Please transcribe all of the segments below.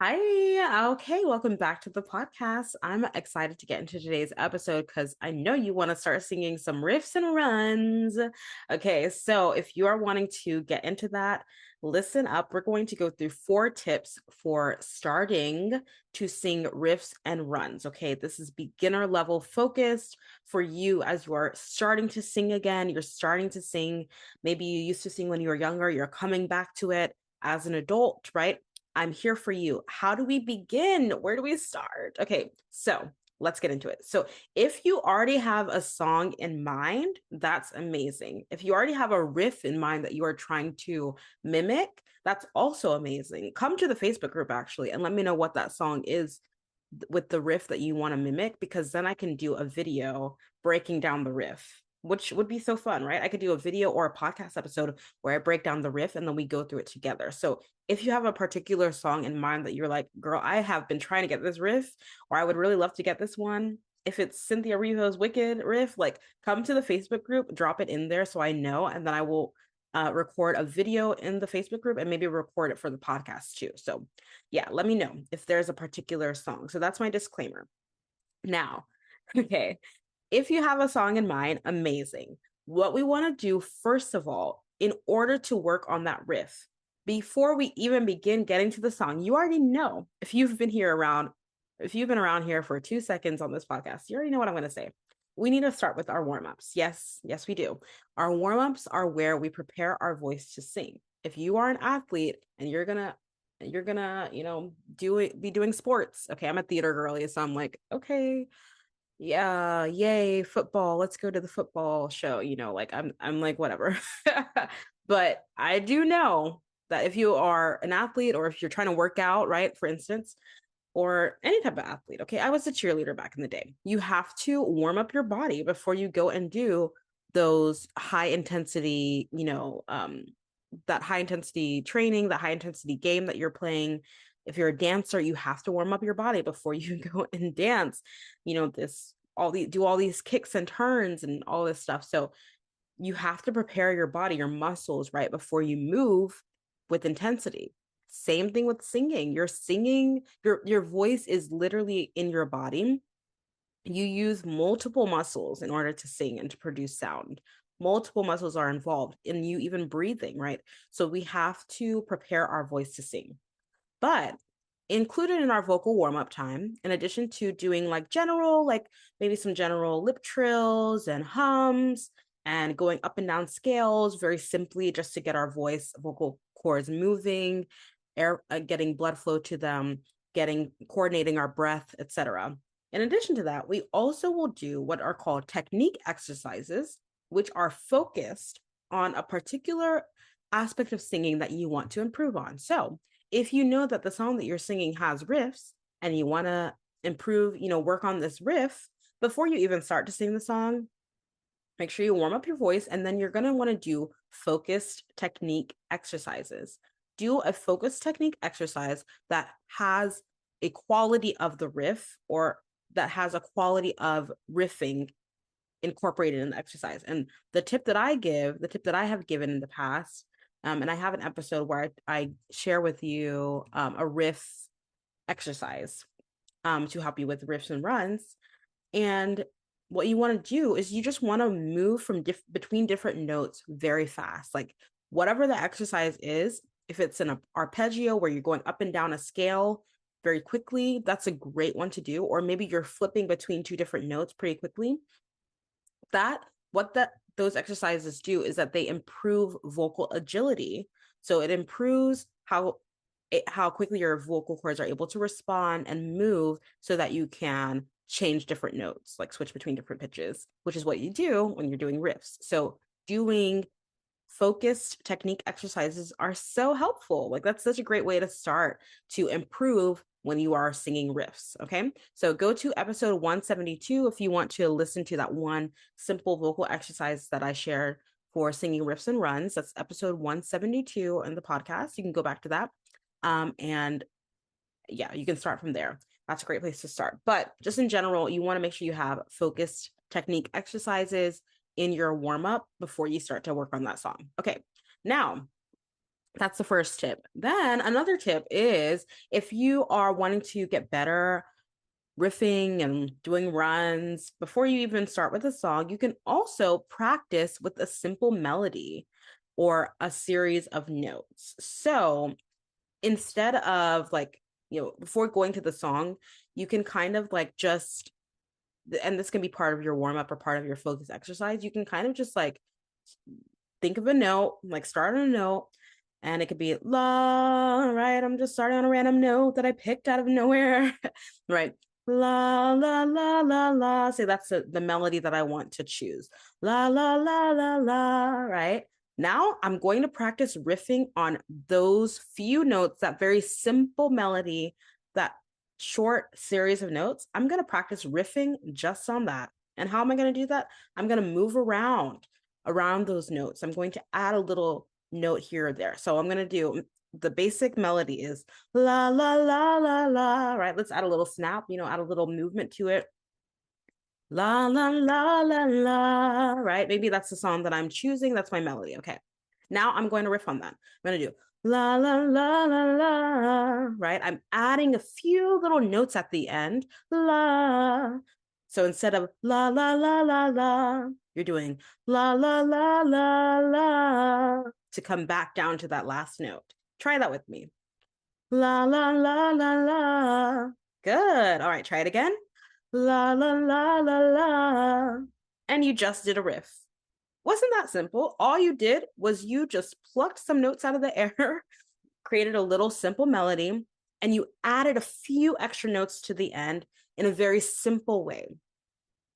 Hi. Okay, welcome back to the podcast. I'm excited to get into today's episode because I know you want to start singing some riffs and runs. Okay, so if you are wanting to get into that, listen up. We're going to go through 4 tips for starting to sing riffs and runs. Okay, this is beginner level focused for you as you are starting to sing again. You're starting to sing. Maybe you used to sing when you were younger, you're coming back to it as an adult, right? I'm here for you. How do we begin? Where do we start? Okay, so let's get into it. So, if you already have a song in mind, that's amazing. If you already have a riff in mind that you are trying to mimic, that's also amazing. Come to the Facebook group actually and let me know what that song is with the riff that you want to mimic, because then I can do a video breaking down the riff, which would be so fun, right? I could do a video or a podcast episode where I break down the riff and then we go through it together. So if you have a particular song in mind that you're like, girl, I have been trying to get this riff, or I would really love to get this one. If it's Cynthia Erivo's Wicked riff, like come to the Facebook group, drop it in there so I know, and then I will record a video in the Facebook group and maybe record it for the podcast too. So yeah, let me know if there's a particular song. So that's my disclaimer. Now, okay, if you have a song in mind, amazing. What we want to do, first of all, in order to work on that riff, before we even begin getting to the song, you already know if you've been around here for 2 seconds on this podcast, you already know what I'm going to say. We need to start with our warm ups. Yes, yes, we do. Our warm ups are where we prepare our voice to sing. If you are an athlete and you're gonna be doing sports. Okay, I'm a theater girly, so I'm like, okay, yeah, yay, football, let's go to the football show, like I'm like whatever. But I do know that if you are an athlete or if you're trying to work out, right, for instance, or any type of athlete, okay, I was a cheerleader back in the day, you have to warm up your body before you go and do those high intensity, that high intensity training, that high intensity game that you're playing. If you're a dancer, you have to warm up your body before you go and dance. Do all these kicks and turns and all this stuff. So you have to prepare your body, your muscles, right, before you move with intensity. Same thing with singing. You're singing, your voice is literally in your body. You use multiple muscles in order to sing and to produce sound. Multiple muscles are involved in you even breathing, right? So we have to prepare our voice to sing. But included in our vocal warm up time, in addition to doing like maybe some general lip trills and hums and going up and down scales very simply just to get our vocal cords moving, getting blood flow to them, coordinating our breath, etc. In addition to that, we also will do what are called technique exercises, which are focused on a particular aspect of singing that you want to improve on. So, if you know that the song that you're singing has riffs and you want to improve, work on this riff before you even start to sing the song, make sure you warm up your voice, and then you're going to want to do focused technique exercises. Do a focused technique exercise that has a quality of the riff, or that has a quality of riffing incorporated in the exercise. And the tip that I have given in the past, and I have an episode where I share with you a riff exercise to help you with riffs and runs. And what you want to do is you just want to move from between different notes very fast. Like whatever the exercise is, if it's an arpeggio where you're going up and down a scale very quickly, that's a great one to do. Or maybe you're flipping between 2 different notes pretty quickly. Those exercises do is that they improve vocal agility. So it improves how quickly your vocal cords are able to respond and move so that you can change different notes, like switch between different pitches, which is what you do when you're doing riffs. So doing focused technique exercises are so helpful. Like that's such a great way to start to improve when you are singing riffs. Okay. So go to episode 172 if you want to listen to that one simple vocal exercise that I shared for singing riffs and runs. That's episode 172 in the podcast. You can go back to that. And yeah, you can start from there. That's a great place to start. But just in general, you want to make sure you have focused technique exercises in your warm up before you start to work on that song. Okay. Now, That's the first tip. Then another tip is if you are wanting to get better riffing and doing runs, before you even start with a song, you can also practice with a simple melody or a series of notes. So instead of like, before going to the song, you can kind of like just, and this can be part of your warm up or part of your focus exercise, you can kind of just like think of a note, like start on a note, and it could be la, right? I'm just starting on a random note that I picked out of nowhere, right? La, la, la, la, la. Say that's the melody that I want to choose. La, la, la, la, la, right? Now I'm going to practice riffing on those few notes, that very simple melody, that short series of notes. I'm going to practice riffing just on that. And how am I going to do that? I'm going to move around those notes. I'm going to add a little note here or there. So I'm going to do the basic melody is la, la, la, la, la, right? Let's add a little snap, add a little movement to it. La, la, la, la, la, right? Maybe that's the song that I'm choosing. That's my melody. Okay. Now I'm going to riff on that. I'm going to do la, la, la, la, la, right? I'm adding a few little notes at the end. La. So instead of la, la, la, la, la, you're doing la, la, la, la, la to come back down to that last note. Try that with me. La, la, la, la, la. Good. All right. Try it again. La, la, la, la, la. And you just did a riff. Wasn't that simple? All you did was you just plucked some notes out of the air, created a little simple melody, and you added a few extra notes to the end in a very simple way.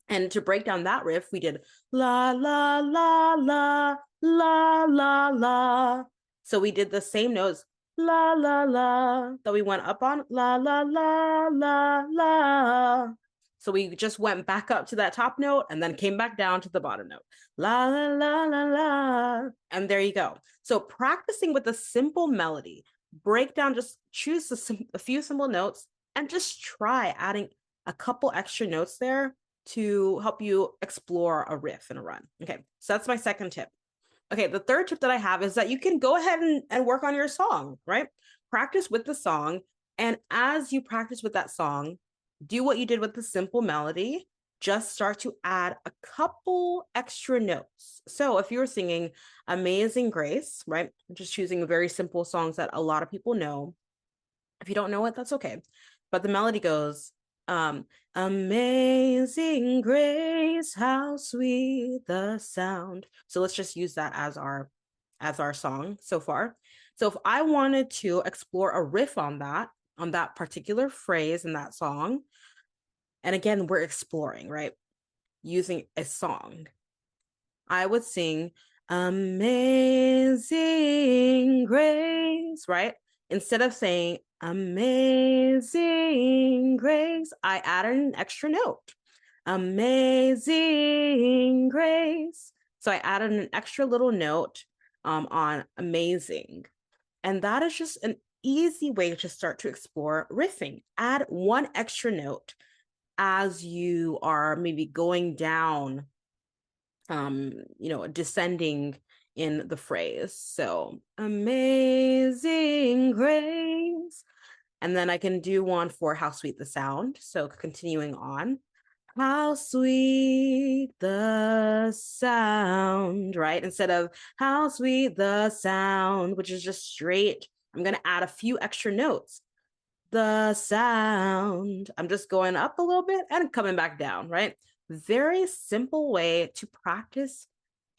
And to break down that riff, we did la, la, la, la, la, la, la. So we did the same notes, la, la, la, that we went up on, la, la, la, la, la. So we just went back up to that top note and then came back down to the bottom note. La, la, la, la, la. And there you go. So practicing with a simple melody, break down, just choose a few simple notes and just try adding a couple extra notes there to help you explore a riff and a run. Okay, so that's my second tip. Okay, the third tip that I have is that you can go ahead and work on your song, right? Practice with the song. And as you practice with that song, do what you did with the simple melody. Just start to add a couple extra notes. So if you're singing Amazing Grace, right? Just choosing very simple songs that a lot of people know. If you don't know it, that's okay. But the melody goes, amazing grace, how sweet the sound. So let's just use that as our song so far. So if I wanted to explore a riff on that particular phrase in that song, and again, we're exploring, right? Using a song, I would sing Amazing Grace, right? Instead of saying Amazing Grace, I added an extra note. Amazing Grace. So I added an extra little note on amazing. And that is just an easy way to start to explore riffing. Add one extra note as you are maybe going down, descending in the phrase. So amazing grace. And then I can do one for how sweet the sound. So continuing on, how sweet the sound, right? Instead of how sweet the sound, which is just straight, I'm going to add a few extra notes. The sound. I'm just going up a little bit and coming back down, right? Very simple way to practice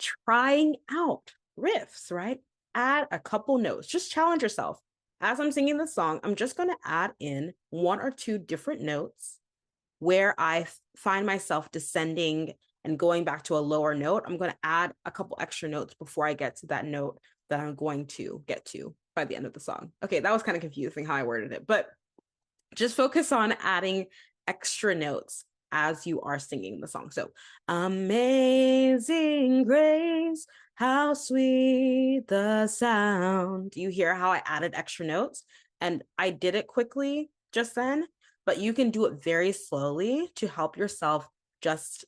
trying out riffs, right? Add a couple notes. Just challenge yourself. As I'm singing the song, I'm just going to add in one or two different notes where I find myself descending and going back to a lower note. I'm going to add a couple extra notes before I get to that note that I'm going to get to by the end of the song. Okay, that was kind of confusing how I worded it, but just focus on adding extra notes as you are singing the song. So, amazing grace, how sweet the sound. Do you hear how I added extra notes? And I did it quickly just then, but you can do it very slowly to help yourself just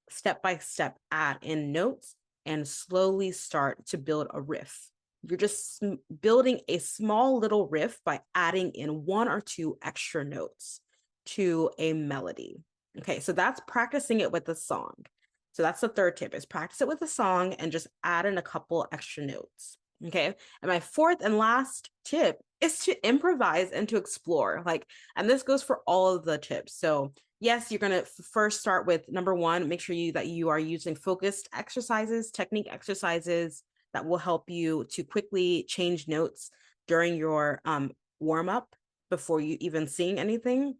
step by step add in notes and slowly start to build a riff you're just building a small little riff by adding in one or two extra notes to a melody. Okay, so that's practicing it with the song. So that's the third tip is practice it with a song and just add in a couple extra notes. Okay. And my fourth and last tip is to improvise and to explore. Like, and this goes for all of the tips. So yes, you're going to first start with number one, make sure that you are using focused exercises, technique exercises that will help you to quickly change notes during your warm up before you even sing anything.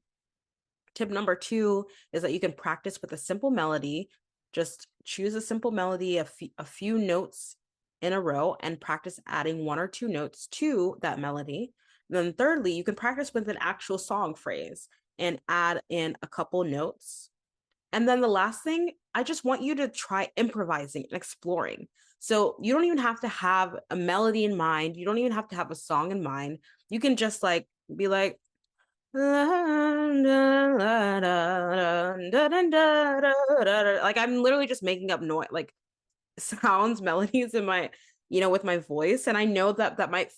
Tip number two is that you can practice with a simple melody. Just choose a simple melody, a few notes in a row, and practice adding one or two notes to that melody. Then thirdly, you can practice with an actual song phrase and add in a couple notes. And then the last thing, I just want you to try improvising and exploring. So you don't even have to have a melody in mind. You don't even have to have a song in mind. You can just like be like, like I'm literally just making up noise, like sounds, melodies in my, with my voice. And I know that that might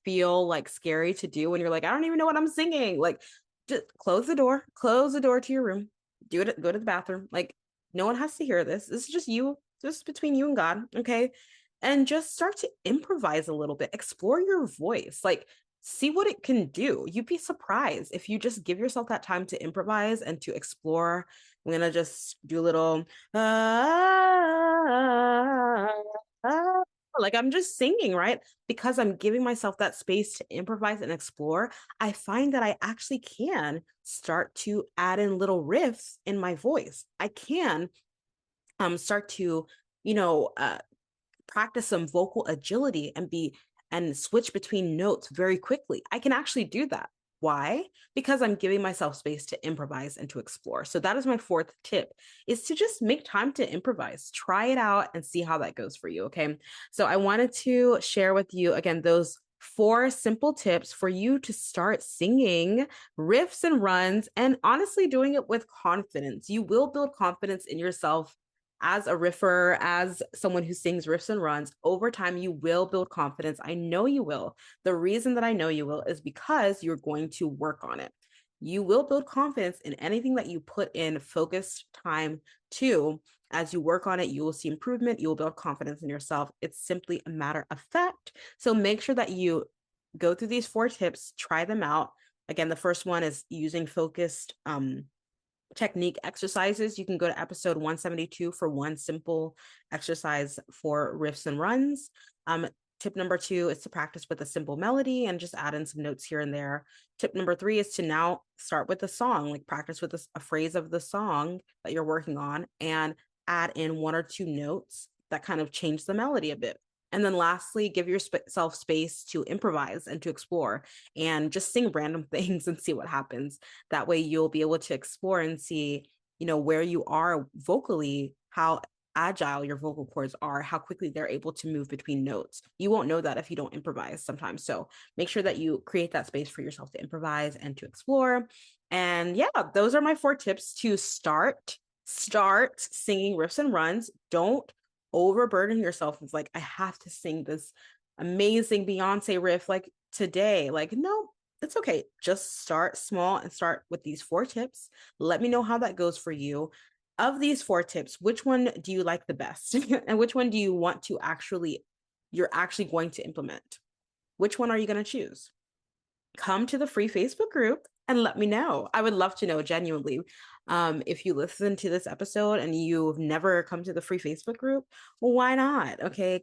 feel like scary to do when you're like, I don't even know what I'm singing. Like, just close the door to your room, do it, go to the bathroom. Like, no one has to hear this. This is just you, just between you and God. Okay. And just start to improvise a little bit, explore your voice. Like, see what it can do. You'd be surprised if you just give yourself that time to improvise and to explore. I'm gonna just do a little like I'm just singing, right? Because I'm giving myself that space to improvise and explore. I find that I actually can start to add in little riffs in my voice. I can start to, you know, uh, practice some vocal agility and switch between notes very quickly. I can actually do that. Why? Because I'm giving myself space to improvise and to explore. So that is my fourth tip, is to just make time to improvise. Try it out and see how that goes for you, okay? So I wanted to share with you again those four simple tips for you to start singing riffs and runs and honestly doing it with confidence. You will build confidence in yourself as a riffer, as someone who sings riffs and runs. Over time, you will build confidence. I know you will. The reason that I know you will is because you're going to work on it. You will build confidence in anything that you put in focused time to. As you work on it, you will see improvement. You will build confidence in yourself. It's simply a matter of fact. So make sure that you go through these four tips, try them out. Again, the first one is using focused technique exercises. You can go to episode 172 for one simple exercise for riffs and runs. Tip number two is to practice with a simple melody and just add in some notes here and there. Tip number three is to now start with a song, like practice with a phrase of the song that you're working on and add in one or two notes that kind of change the melody a bit. And then lastly, give yourself space to improvise and to explore and just sing random things and see what happens. That way you'll be able to explore and see, where you are vocally, how agile your vocal cords are, how quickly they're able to move between notes. You won't know that if you don't improvise sometimes. So make sure that you create that space for yourself to improvise and to explore. And yeah, those are my four tips to start singing riffs and runs. Don't overburden yourself with like, I have to sing this amazing Beyonce riff like today. Like, no, it's okay. Just start small and start with these four tips. Let me know how that goes for you. Of these four tips, which one do you like the best? And which one do you want to you're actually going to implement? Which one are you going to choose? Come to the free Facebook group and let me know. I would love to know genuinely. If you listen to this episode and you've never come to the free Facebook group, well, why not? Okay,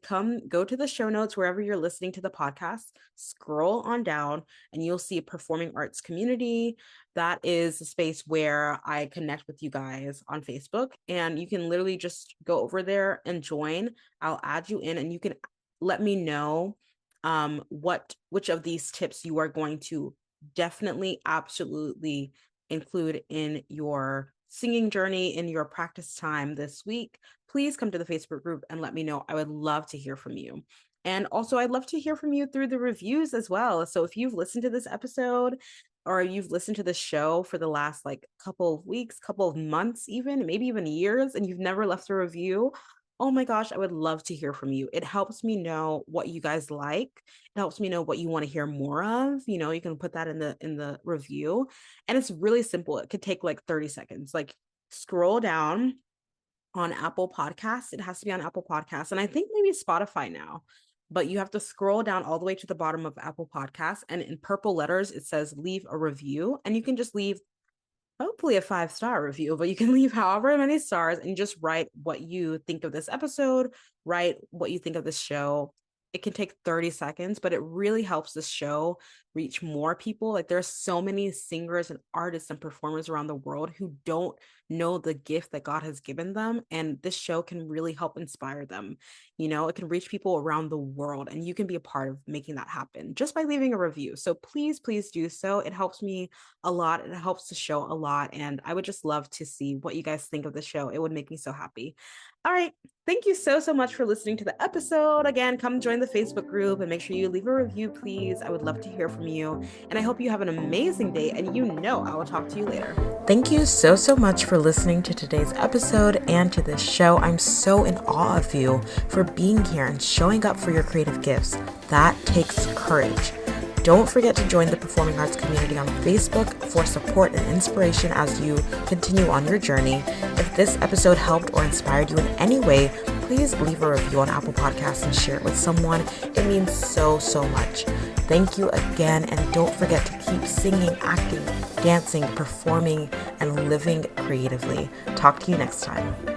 go to the show notes wherever you're listening to the podcast, scroll on down, and you'll see a performing arts community. That is a space where I connect with you guys on Facebook, and you can literally just go over there and join. I'll add you in, and you can let me know which of these tips you are going to definitely absolutely include in your singing journey, in your practice time this week. Please come to the Facebook group and let me know. I would love to hear from you. And also, I'd love to hear from you through the reviews as well. So if you've listened to this episode or you've listened to the show for the last like couple of weeks, couple of months, even maybe even years, and you've never left a review, Oh my gosh, I would love to hear from you. It helps me know what you guys like. It helps me know what you want to hear more of. You can put that in the review. And it's really simple. It could take like 30 seconds. Like scroll down on Apple Podcasts. It has to be on Apple Podcasts. And I think maybe Spotify now. But you have to scroll down all the way to the bottom of Apple Podcasts. And in purple letters, it says leave a review. And you can just leave hopefully a 5-star review, but you can leave however many stars and just write what you think of this episode, write what you think of this show. It can take 30 seconds, but it really helps this show reach more people. Like there's so many singers and artists and performers around the world who don't know the gift that God has given them. And this show can really help inspire them. It can reach people around the world, and you can be a part of making that happen just by leaving a review. So please, please do so. It helps me a lot. It helps the show a lot. And I would just love to see what you guys think of the show. It would make me so happy. All right. Thank you so, so much for listening to the episode. Again, come join the Facebook group and make sure you leave a review, please. I would love to hear from you. And I hope you have an amazing day. And I will talk to you later. Thank you so, so much for listening to today's episode and to this show. I'm so in awe of you for being here and showing up for your creative gifts. That takes courage. Don't forget to join the Performing Arts community on Facebook for support and inspiration as you continue on your journey. If this episode helped or inspired you in any way, please leave a review on Apple Podcasts and share it with someone. It means so, so much. Thank you again, and don't forget to keep singing, acting, dancing, performing, and living creatively. Talk to you next time.